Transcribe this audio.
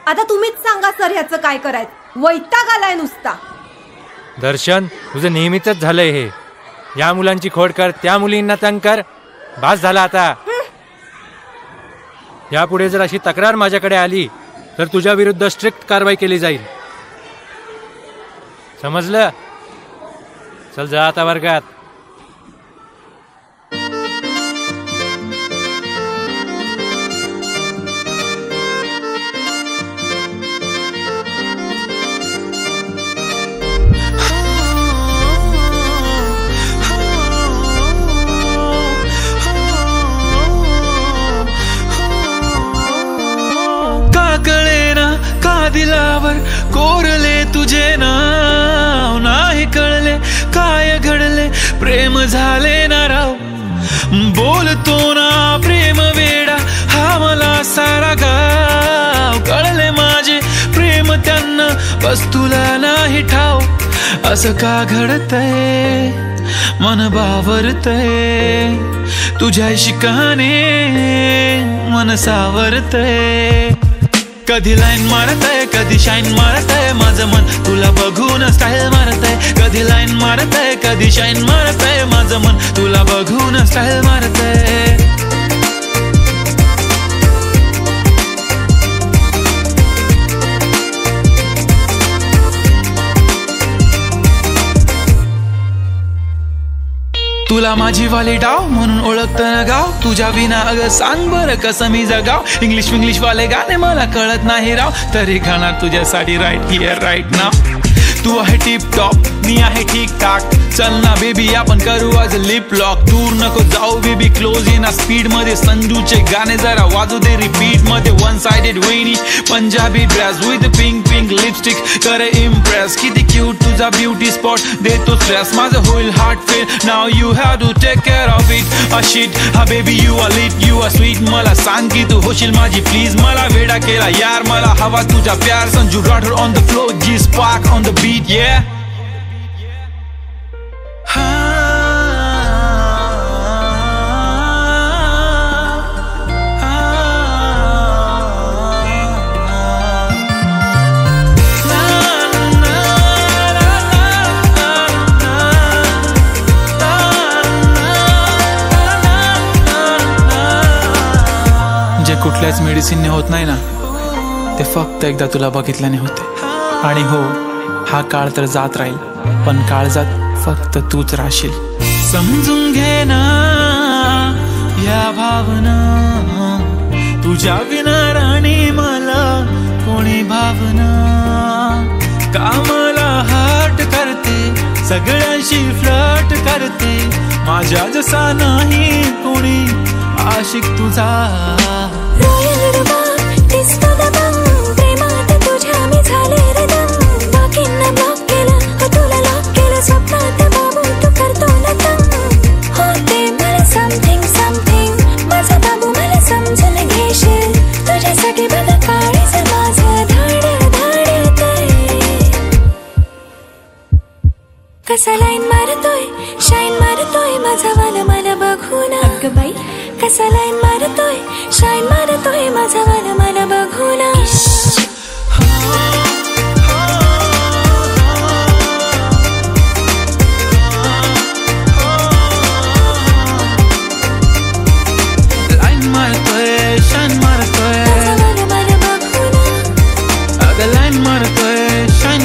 आता तुम्हीच सांगा सर ह्याचं काय करायचं. वैताग आलाय नुसता. दर्शन, तुझं नेहमीच झालंय हे. या मुलांची खोड कर, त्या मुलींना तंग कर. बास झाला आता. यापुढे जर अशी तक्रार माझ्याकडे आली तर तुझ्या विरुद्ध स्ट्रिक्ट कारवाई केली जाईल. समजलं? चल जा आता वर्गात. दिलावर कोरले तुझे नाव, नाही कळले काय घडले, प्रेम झाले ना राव. बोलतो ना प्रेम वेडा हा मला सारा गाव. कळले माझे प्रेम त्यांना, बस तुला नाही ठाव. असं का घडतंय, मन बावरतय तुझ्या शिकाने, मन सावरतय. कधी लाईन मारतय, कधी शाईन मारतय, माझं मन तुला बघून स्टाईल मारतय. कधी लाईन मारतय, कधी शाईन मारतय, माझं मन तुला बघून स्टाईल मारतय. तुला माझी वाली डाव म्हणून ओळखतं ना गाव. तुझ्या विना अगं सांग बरं कसं मी जगाव. इंग्लिश वाले गाणे मला कळत नाही राव, तरी गाणार तुझ्यासाठी राईट हिअर राईट नाव. तू आहे टिप टॉप, मी आहे ठीक ठाक. चल ना बेबी आपण करू आज लिप लॉक. दूर नको जाऊ बेबी, क्लोज ये ना स्पीड मध्ये. संजूचे गाणे जरा वाजू दे रिपीट मध्ये. वन साइडेड वेणी Punjabi dress with pink lipstick करे इम्प्रेस. किती क्यूट तुझा ब्युटी स्पॉट, देतो स्ट्रेस. माझं होईल heart fail, now you have to take care of it. A shit हा baby you are lit, you are sweet. मला सांग की तू होशील माझी प्लीज. मला वेडा केला यार, मला हवा तुझा प्यार. Sanju Rathod on the flow, G Spark on the beat. Yeah. जे कुठल्याच मेडिसिनने होत नाही ना, ते फक्त एकदा तुला बघितल्याने होते. आणि हो, हा काळ तर जात राहील, पण काळजात फक्त तूच राहशील. समजून घे ना या भावना, तुझ्या विना राणी मला कोणी भावना. कामाला हाट करते, सगळ्यांशी फ्लर्ट करते. माझ्या जसा नाही कोणी आशिक तुझा. प्रेमात तुझ्या मी झाले रे दम. बाकींना ब्लॉक केलं, तुला लॉक केलं. स्वप्नात बाबू तू करतो ना तंग. होते मला समथिंग माझा बाबू, मला समजून घेशील. तुझ्यासाठी बघ काळीच माझं धाडतय. कसा लाईन मारतोय, शाईन मारतोय, माझा वाला मला बघून. अगं बाई कसा लाईन मारतोय, शाईन मारतोय, माझा वाला मला बघून. शाईन मारतोय, अगं लाईन मारतोय, शाईन